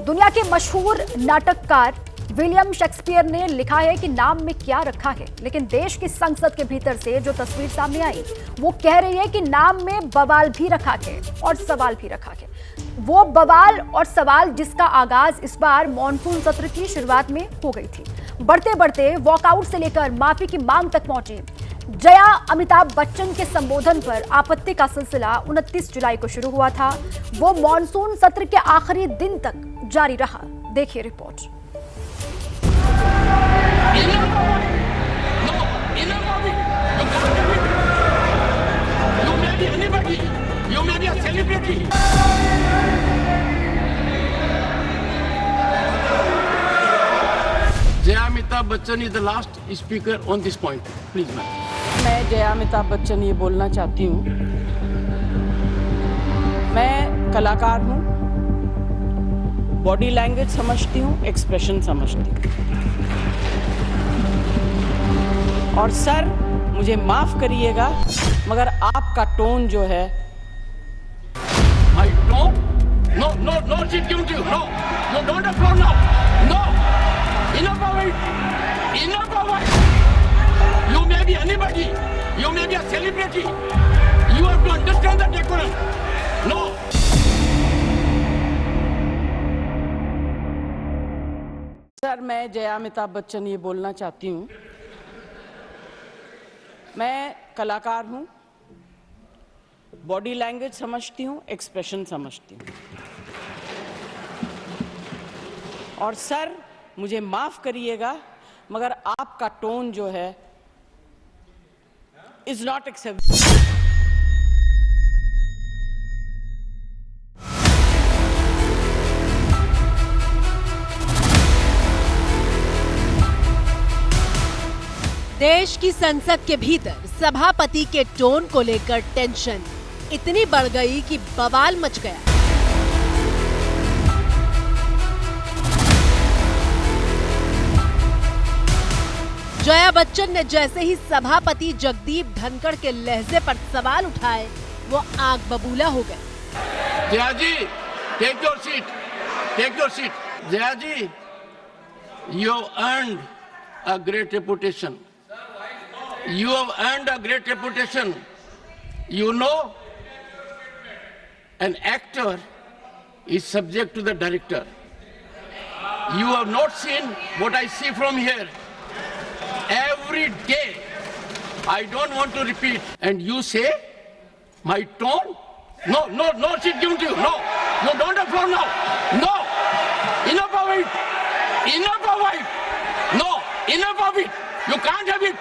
दुनिया के मशहूर नाटककार विलियम शेक्सपियर ने लिखा है कि नाम में क्या रखा है, लेकिन देश की संसद के भीतर से जो तस्वीर सामने आई वो कह रही है कि नाम में बवाल भी रखा है और सवाल भी रखा है। वो बवाल और सवाल जिसका आगाज इस बार मॉनसून सत्र की शुरुआत में हो गई थी। बढ़ते बढ़ते वॉकआउट से लेकर माफी की मांग तक पहुंची। जया अमिताभ बच्चन के संबोधन पर आपत्ति का सिलसिला 29 जुलाई को शुरू हुआ था। वो मॉनसून सत्र के आखिरी दिन तक जारी रहा। देखिए report. Jaya Amitabh Bachchan is the last speaker on this point. Please, ma'am. मैं जया अमिताभ बच्चन ये बोलना चाहती हूँ, मैं कलाकार हूँ, बॉडी लैंग्वेज समझती हूँ, एक्सप्रेशन समझती हूँ। और सर मुझे माफ करिएगा मगर आपका टोन जो है My tone? No, no, no, she's giving to you. No, no, don't applaud now. No, enough of it. Enough of it. You may be anybody. You may be a celebrity. You have to understand the decorum. No. Sir मैं जया अमिताभ बच्चन ये बोलना चाहती हूँ, मैं कलाकार हूँ, body language समझती हूँ, एक्सप्रेशन समझती हूँ। और सर मुझे माफ करिएगा मगर आपका टोन जो है इज नॉट एक्सेप्टेबल। देश की संसद के भीतर सभापति के टोन को लेकर टेंशन इतनी बढ़ गई कि बवाल मच गया। जया बच्चन ने जैसे ही सभापति जगदीप धनखड़ के लहजे पर सवाल उठाए, वो आग बबूला हो गए। जया जी, take your seat. Take your seat. Jaya ji, you have earned a great reputation. You have earned a great reputation. You know, an actor is subject to the director. You have not seen what I see from here. Every day, I don't want to repeat. And you say, my tone? No, no, no, she's giving to you. No, no, don't applaud now. No, enough of it. Enough of it. No, enough of it. You can't have it.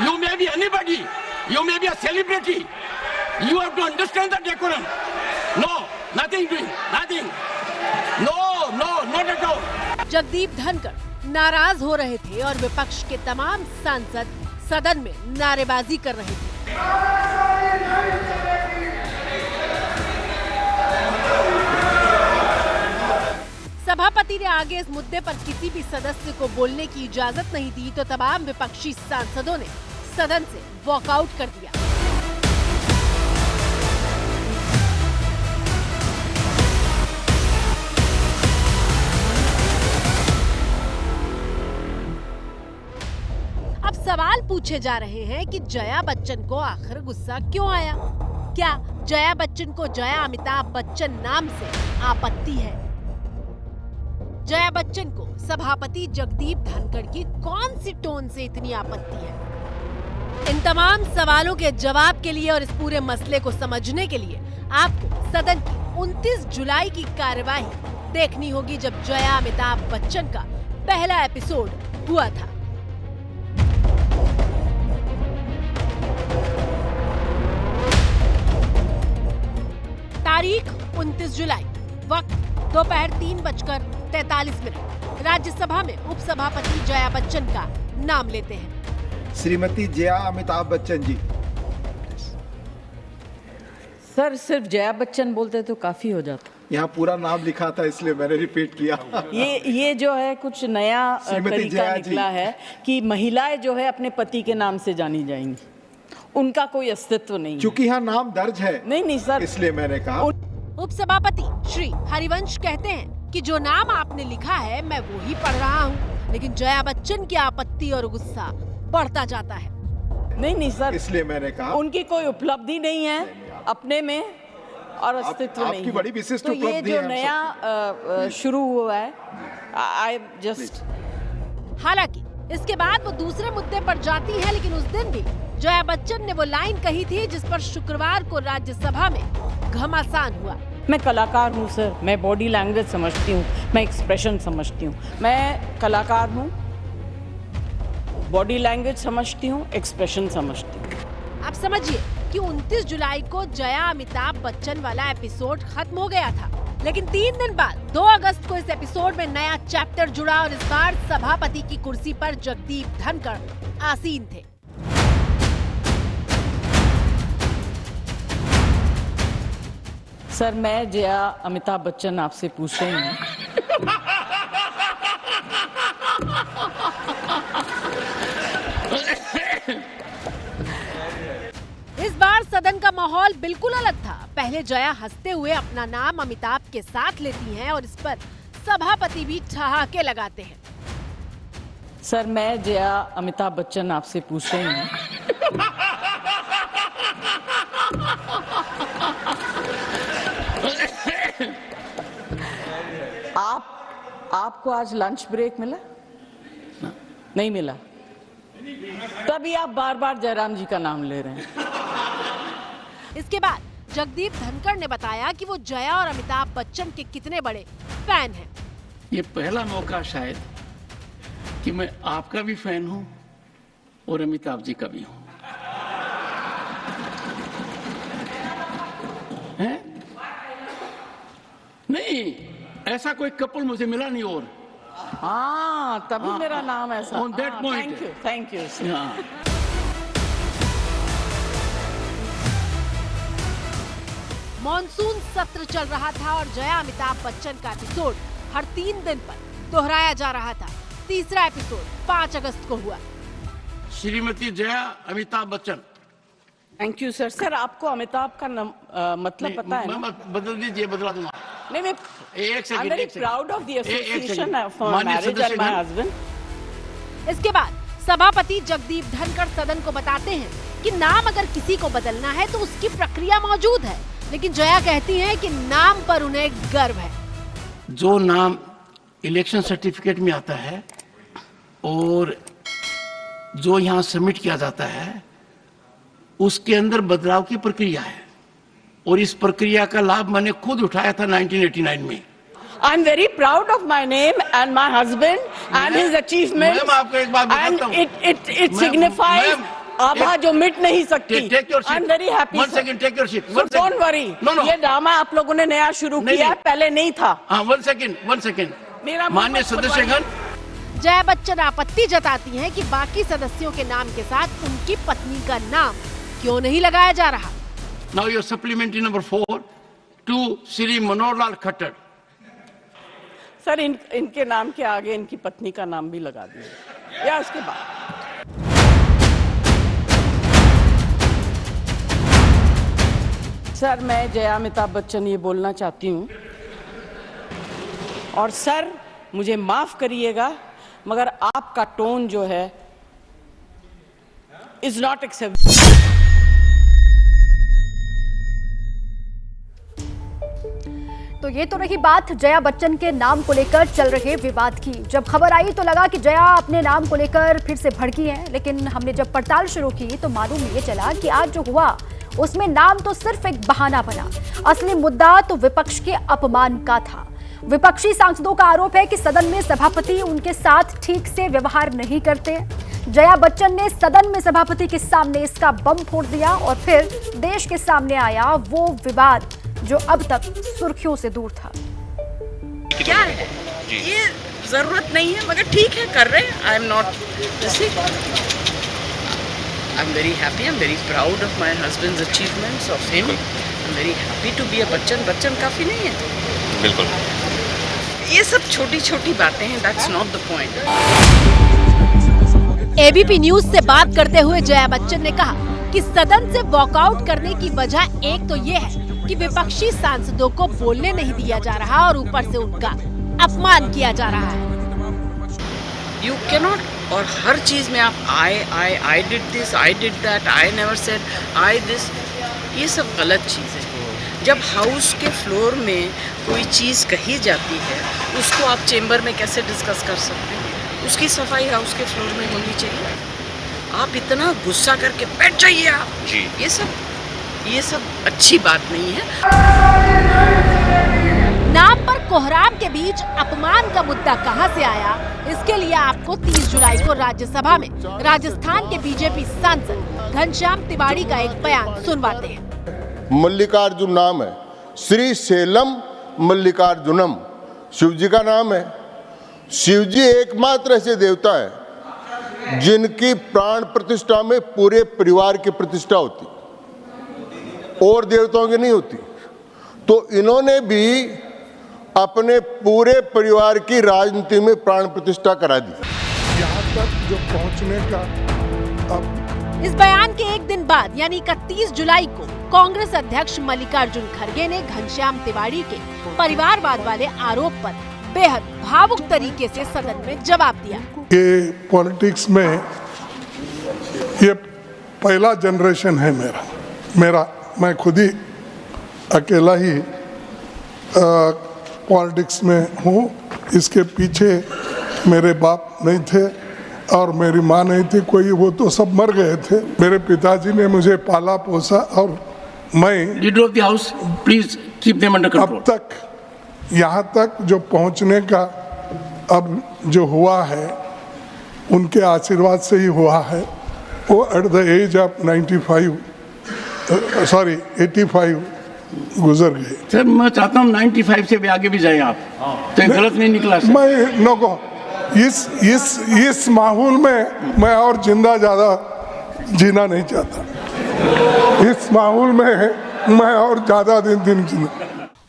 You may be anybody. You may be a celebrity. You have to understand the decorum. No, nothing doing. Nothing. No, no, not at all. Jagdeep Dhankhar नाराज हो रहे थे और विपक्ष के तमाम सांसद सदन में नारेबाजी कर रहे थे। सभापति ने आगे इस मुद्दे पर किसी भी सदस्य को बोलने की इजाजत नहीं दी तो तमाम विपक्षी सांसदों ने सदन से वॉकआउट कर दिया। अब सवाल पूछे जा रहे हैं कि जया बच्चन को आखिर गुस्सा क्यों आया? क्या जया बच्चन को जया अमिताभ बच्चन नाम से आपत्ति है? जया बच्चन को सभापति जगदीप धनखड़ की कौन सी टोन से इतनी आपत्ति है? इन तमाम सवालों के जवाब के लिए और इस पूरे मसले को समझने के लिए आपको सदन की 29 जुलाई की कार्यवाही देखनी होगी, जब जया अमिताभ बच्चन का पहला एपिसोड हुआ था। तारीख 29 जुलाई, वक्त दोपहर 3:43। राज्यसभा में उपसभापति जया बच्चन का नाम लेते हैं। श्रीमती जया अमिताभ बच्चन जी। सर सिर्फ जया बच्चन बोलते तो काफी हो जाता। यहाँ पूरा नाम लिखा था इसलिए मैंने रिपीट किया। ये जो है कुछ नया तरीका निकला है कि महिलाएं जो है अपने पति के नाम से जानी जाएंगी, उनका कोई अस्तित्व नहीं। चूंकि यहाँ नाम दर्ज है। नहीं सर, इसलिए मैंने कहा। उपसभापति श्री हरिवंश कहते हैं कि जो नाम आपने लिखा है मैं वो ही पढ़ रहा हूँ, लेकिन जया बच्चन की आपत्ति और गुस्सा बढ़ता जाता है। नहीं सर, इसलिए मैंने कहा उनकी कोई उपलब्धि नहीं है अपने में और अस्तित्व नहीं आपकी है। बड़ी विशिष्ट तो ये उपलब्धि जो है हम नया शुरू हुआ है, आई जस्ट। हालांकि इसके बाद वो दूसरे मुद्दे पर जाती है, लेकिन उस दिन भी जया बच्चन ने वो लाइन कही थी जिस पर शुक्रवार को राज्यसभा में घमासान हुआ। मैं कलाकार हूँ सर, मैं बॉडी लैंग्वेज समझती हूँ, मैं एक्सप्रेशन समझती हूँ, मैं कलाकार हूँ, बॉडी लैंग्वेज समझती हूँ, एक्सप्रेशन समझती हूँ। आप समझिए कि 29 जुलाई को जया अमिताभ बच्चन वाला एपिसोड खत्म हो गया था, लेकिन 3 दिन बाद 2 अगस्त को इस एपिसोड में नया चैप्टर जुड़ा और इस बार सभापति की कुर्सी पर जगदीप धनखड़ आसीन थे। सर, मैं जया अमिताभ बच्चन आपसे पूछ रही हूँ, इस बार सदन का माहौल बिल्कुल अलग था। पहले जया हंसते हुए अपना नाम अमिताभ के साथ लेती हैं और इस पर सभापति भी ठहाके लगाते हैं। सर मैं जया अमिताभ बच्चन आपसे पूछ रही हूँ, आपको आज लंच ब्रेक मिला? नहीं मिला, तभी आप बार बार जयराम जी का नाम ले रहे हैं। इसके बाद जगदीप धनखड़ ने बताया कि वो जया और अमिताभ बच्चन के कितने बड़े फैन हैं। ये पहला मौका शायद कि मैं आपका भी फैन हूं और अमिताभ जी का भी हूं। हैं? नहीं, ऐसा कोई कपल मुझे मिला नहीं। और हाँ, तभी मेरा नाम ऐसा। On that point. Thank you sir. हाँ। मॉनसून सत्र चल रहा था और जया अमिताभ बच्चन का एपिसोड हर 3 दिन पर दोहराया जा रहा था। तीसरा एपिसोड 5 अगस्त को हुआ। Shrimati Jaya Amitabh Bachchan. Thank you sir. Sir आपको अमिताभ का मतलब पता है ना? बदल दीजिए, बदला दूंगा। नहीं, मैं एक second, I'm very proud of the association for marriage and my husband. इसके बाद सभापति जगदीप धनखड़ सदन को बताते हैं कि नाम अगर किसी को बदलना है तो उसकी प्रक्रिया मौजूद है, लेकिन जया कहती हैं कि नाम पर उन्हें गर्व है। जो नाम इलेक्शन सर्टिफिकेट में आता है और जो यहाँ सबमिट किया जाता है उसके अंदर बदलाव की प्रक्रिया है, और इस प्रक्रिया का लाभ मैंने खुद उठाया था 1989 में। I'm very proud of my name and my husband and his achievements. Ma'am, आपको एक बात बताता हूँ। And it signifies आभा जो मिट नहीं सकती। Take your seat. I'm very happy. One second, take your seat. So don't worry. No. ये ड्रामा आप लोगों ने नया शुरू किया है, पहले नहीं था। हाँ, one second. मेरा माननीय सदस्यगण, जया बच्चन आपत्ति जताती हैं कि बाकी सदस्यों के नाम के साथ उनकी पत्नी का नाम क्यों नहीं लगाया जा रहा। now your supplementary number 4 to Shri Manohar Lal Khattar. Sir इनके नाम के आगे इनकी पत्नी का नाम भी लगा दिया या उसके बाद। सर मैं जया अमिताभ बच्चन ये बोलना चाहती हूँ, और सर मुझे माफ करिएगा मगर आपका टोन जो है इज नॉट एक्सेप्टेबल। तो ये तो रही बात जया बच्चन के नाम को लेकर चल रहे विवाद की। जब खबर आई तो लगा कि जया अपने नाम को लेकर फिर से भड़की हैं, लेकिन हमने जब पड़ताल शुरू की तो मालूम ये चला कि आज जो हुआ उसमें नाम तो सिर्फ एक बहाना बना। असली मुद्दा तो विपक्ष के अपमान का था। विपक्षी सांसदों का आरोप है कि सदन में सभापति उनके साथ ठीक से व्यवहार नहीं करते। जया बच्चन ने सदन में सभापति के सामने इसका बम फोड़ दिया और फिर देश के सामने आया वो विवाद जो अब तक सुर्खियों से दूर था। क्या है ये जरूरत नहीं है मगर ठीक है कर रहे हैं। I am not I am very happy, I am very proud of my husband's achievements of him. I am very happy to be a Bachchan. Bachchan काफी नहीं है, बिल्कुल ये सब छोटी छोटी बातें हैं, that's not the point. ABP news से बात करते हुए जया बच्चन ने कहा कि सदन से वॉकआउट करने की वजह एक तो ये है कि विपक्षी सांसदों को बोलने नहीं दिया जा रहा और ऊपर से उनका अपमान किया जा रहा है। यू कैनॉट, और हर चीज में आप I did this, I did that, I never said I this, ये सब गलत चीज़ है। जब हाउस के फ्लोर में कोई चीज़ कही जाती है उसको आप चेंबर में कैसे डिस्कस कर सकते हैं? उसकी सफाई हाउस के फ्लोर में होनी चाहिए। आप इतना गुस्सा करके बैठ जाइए आप जी, ये सब अच्छी बात नहीं है। नाम पर कोहराम के बीच अपमान का मुद्दा कहां से आया, इसके लिए आपको 30 जुलाई को राज्यसभा में राजस्थान के बीजेपी सांसद घनश्याम तिवाड़ी का एक बयान सुनवाते हैं। मल्लिकार्जुन नाम है, श्री सेलम मल्लिकार्जुनम शिव जी का नाम है। शिव जी एकमात्र ऐसे देवता है जिनकी प्राण प्रतिष्ठा में पूरे परिवार की प्रतिष्ठा होती, और देवताओं की नहीं होती। तो इन्होंने भी अपने पूरे परिवार की राजनीति में प्राण प्रतिष्ठा करा दी। यहाँ तक जो पहुँचने का अब इस बयान के एक दिन बाद यानी 31 जुलाई को कांग्रेस अध्यक्ष मल्लिकार्जुन खड़गे ने घनश्याम तिवाड़ी के परिवारवाद वाले आरोप पर बेहद भावुक तरीके से सदन में जवाब दिया। ये पॉलिटिक्स में ये पहला जनरेशन है मेरा, मैं खुद ही अकेला ही पॉलिटिक्स में हूँ। इसके पीछे मेरे बाप नहीं थे और मेरी माँ नहीं थी कोई, वो तो सब मर गए थे। मेरे पिताजी ने मुझे पाला पोसा और मैं leader of the house, please keep them under control. अब तक यहाँ तक जो पहुँचने का अब जो हुआ है उनके आशीर्वाद से ही हुआ है। वो एट द एज ऑफ 85 गुजर गए। सर मैं चाहता हूँ 95 से भी आगे भी जाए आप, तो ये गलत नहीं निकला सर। मैं नो इस माहौल में मैं और जिंदा ज्यादा जीना नहीं चाहता। इस माहौल में मैं और ज्यादा दिन जीना।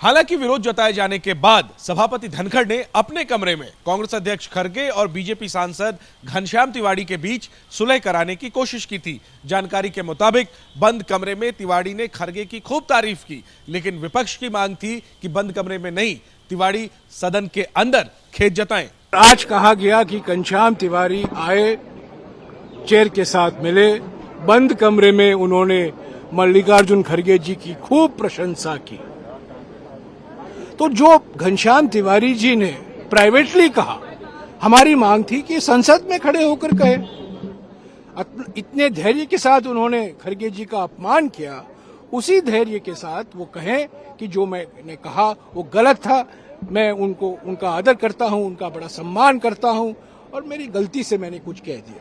हालांकि विरोध जताए जाने के बाद सभापति धनखड़ ने अपने कमरे में कांग्रेस अध्यक्ष खड़गे और बीजेपी सांसद घनश्याम तिवाड़ी के बीच सुलह कराने की कोशिश की थी। जानकारी के मुताबिक बंद कमरे में तिवाड़ी ने खड़गे की खूब तारीफ की, लेकिन विपक्ष की मांग थी कि बंद कमरे में नहीं, तिवाड़ी सदन के अंदर खेद जताएं। आज कहा गया कि घनश्याम तिवाड़ी आए, चेयर के साथ मिले, बंद कमरे में उन्होंने मल्लिकार्जुन खड़गे जी की खूब प्रशंसा की। तो जो घनश्याम तिवाड़ी जी ने प्राइवेटली कहा, हमारी मांग थी कि संसद में खड़े होकर कहे। इतने धैर्य के साथ उन्होंने खड़गे जी का अपमान किया, उसी धैर्य के साथ वो कहें कि जो मैंने कहा वो गलत था। मैं उनका आदर करता हूं, उनका बड़ा सम्मान करता हूं और मेरी गलती से मैंने कुछ कह दिया।